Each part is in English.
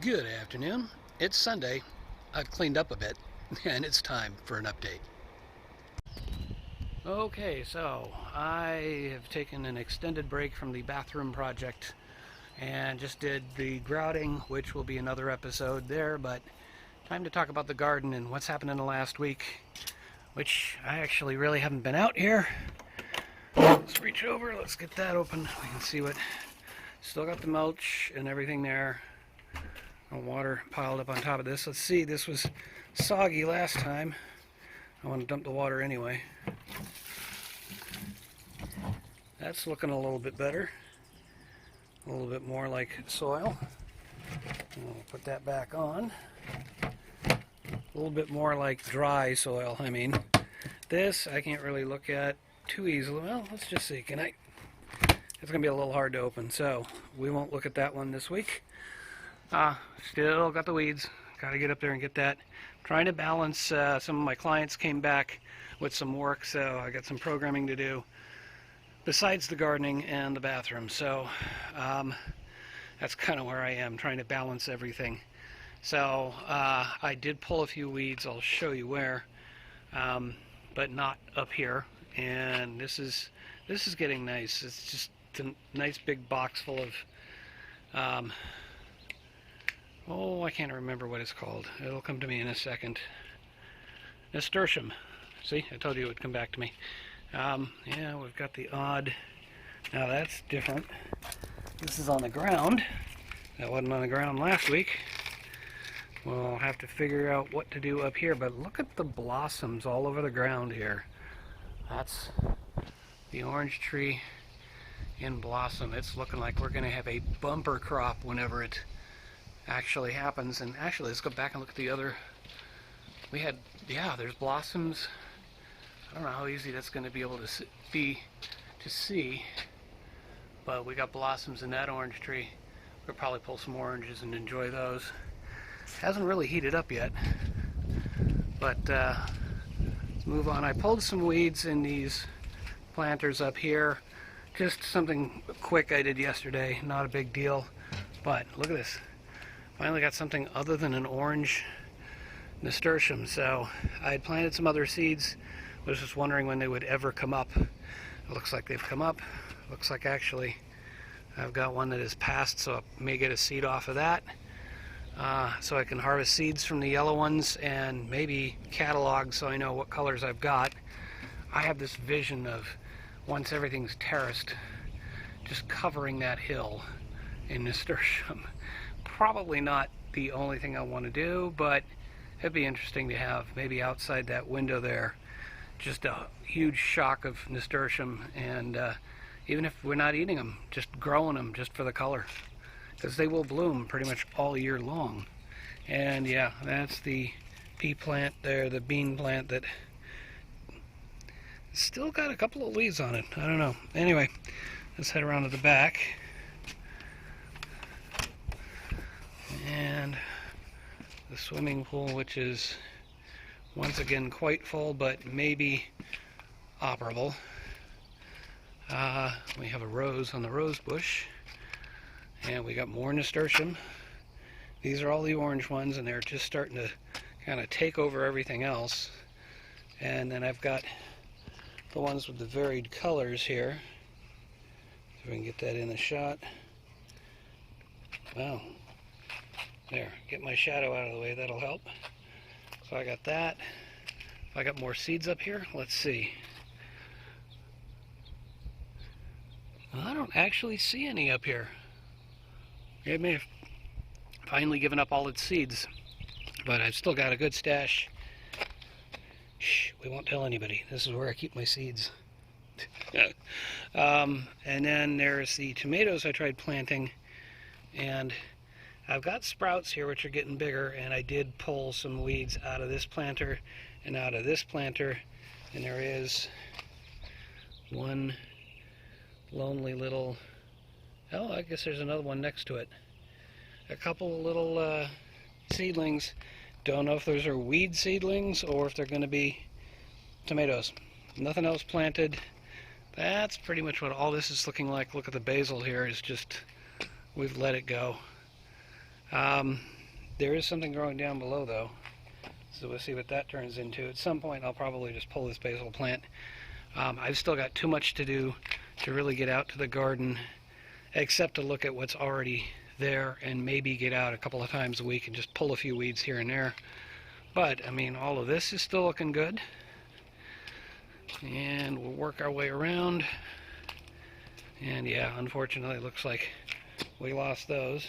Good afternoon. It's Sunday. I've cleaned up a bit, and it's time for an update. Okay, so I have taken an extended break from the bathroom project and just did the grouting, which will be another episode there, but time to talk about the garden and what's happened in the last week, which I actually really haven't been out here. Let's reach over, let's get that open. We can see what, still got the mulch and everything there. Water piled up on top of this. Let's see, this was soggy last time. I want to dump the water anyway. That's looking a little bit better. A little bit more like soil. We'll put that back on. A little bit more like dry soil, I mean. This I can't really look at too easily. Well, let's just see. Can I? It's going to be a little hard to open, so we won't look at that one this week. Still got the weeds. Got to get up there and get that. Trying to balance. Some of my clients came back with some work, so I got some programming to do besides the gardening and the bathroom. So that's kind of where I am, trying to balance everything. So I did pull a few weeds. I'll show you where, but not up here. And this is getting nice. It's just a nice big box full of oh, I can't remember what it's called. It'll come to me in a second. Nasturtium. See, I told you it would come back to me. Yeah, we've got the odd. Now that's different. This is on the ground. That wasn't on the ground last week. We'll have to figure out what to do up here, but look at the blossoms all over the ground here. That's the orange tree in blossom. It's looking like we're going to have a bumper crop whenever it actually happens. And actually, let's go back and look at the other. We had, yeah, there's blossoms. I don't know how easy that's going to be able to see, but we got blossoms in that orange tree. We'll probably pull some oranges and enjoy those. Hasn't really heated up yet, but let's move on. I pulled some weeds in these planters up here. Just something quick I did yesterday, not a big deal, but look at this. Finally got something other than an orange nasturtium. So I had planted some other seeds. Was just wondering when they would ever come up. It looks like they've come up. Looks like actually I've got one that is passed, so I may get a seed off of that. So I can harvest seeds from the yellow ones and maybe catalog so I know what colors I've got. I have this vision of once everything's terraced, just covering that hill in nasturtium. Probably not the only thing I want to do, but it'd be interesting to have maybe outside that window there just a huge shock of nasturtium, and even if we're not eating them, just growing them just for the color, because they will bloom pretty much all year long. And yeah, that's the pea plant there, the bean plant that still got a couple of leaves on it. I don't know. Anyway, let's head around to the back. And the swimming pool, which is once again quite full, but maybe operable. We have a rose on the rose bush, and we got more nasturtium. These are all the orange ones, and they're just starting to kind of take over everything else. And then I've got the ones with the varied colors here. If we can get that in the shot. Wow. There, get my shadow out of the way, that'll help. So I got that. If I got more seeds up here, let's see. Well, I don't actually see any up here. It may have finally given up all its seeds, but I've still got a good stash. Shh, we won't tell anybody. This is where I keep my seeds. And then there's the tomatoes I tried planting, and I've got sprouts here which are getting bigger, and I did pull some weeds out of this planter and out of this planter, and there is one lonely little, oh, I guess there's another one next to it. A couple of little seedlings. Don't know if those are weed seedlings or if they're going to be tomatoes. Nothing else planted. That's pretty much what all this is looking like. Look at the basil here. It's just, we've let it go. There is something growing down below though, so we'll see what that turns into. At some point I'll probably just pull this basil plant. I've still got too much to do to really get out to the garden, except to look at what's already there and maybe get out a couple of times a week and just pull a few weeds here and there. But I mean, all of this is still looking good, and we'll work our way around. And yeah, unfortunately it looks like we lost those,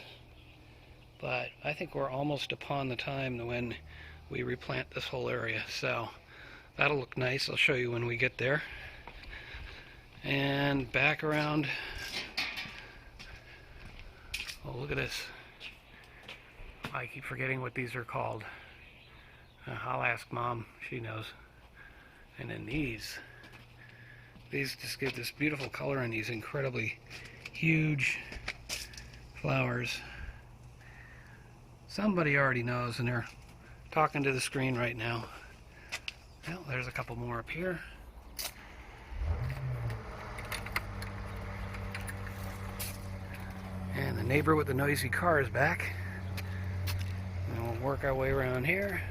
but I think we're almost upon the time when we replant this whole area, so that'll look nice. I'll show you when we get there. And back around. Oh, look at this. I keep forgetting what these are called. I'll ask Mom, she knows. And then these just give this beautiful color in these incredibly huge flowers. Somebody already knows, and they're talking to the screen right now. Well, there's a couple more up here. And the neighbor with the noisy car is back. And we'll work our way around here.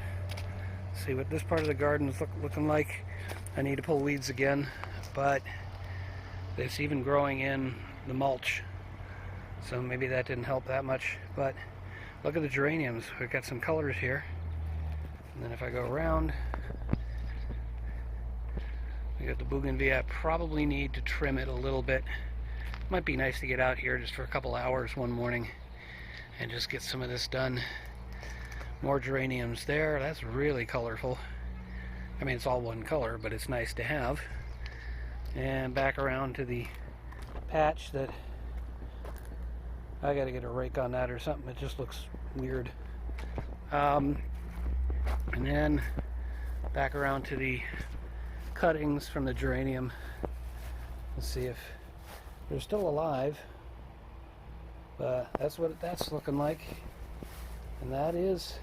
See what this part of the garden is looking like. I need to pull weeds again, but it's even growing in the mulch. So maybe that didn't help that much. But look at the geraniums. We've got some colors here. And then if I go around, we got the bougainvillea. I probably need to trim it a little bit. Might be nice to get out here just for a couple hours one morning and just get some of this done. More geraniums there. That's really colorful. I mean, it's all one color, but it's nice to have. And back around to the patch that I got to get a rake on that or something. It just looks weird. And then back around to the cuttings from the geranium. Let's see if they're still alive. But that's what that's looking like. And that is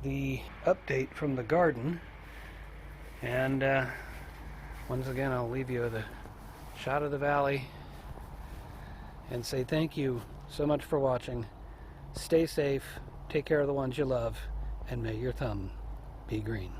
the update from the garden. And once again, I'll leave you with a shot of the valley and say thank you so much for watching. Stay safe, take care of the ones you love, and may your thumb be green.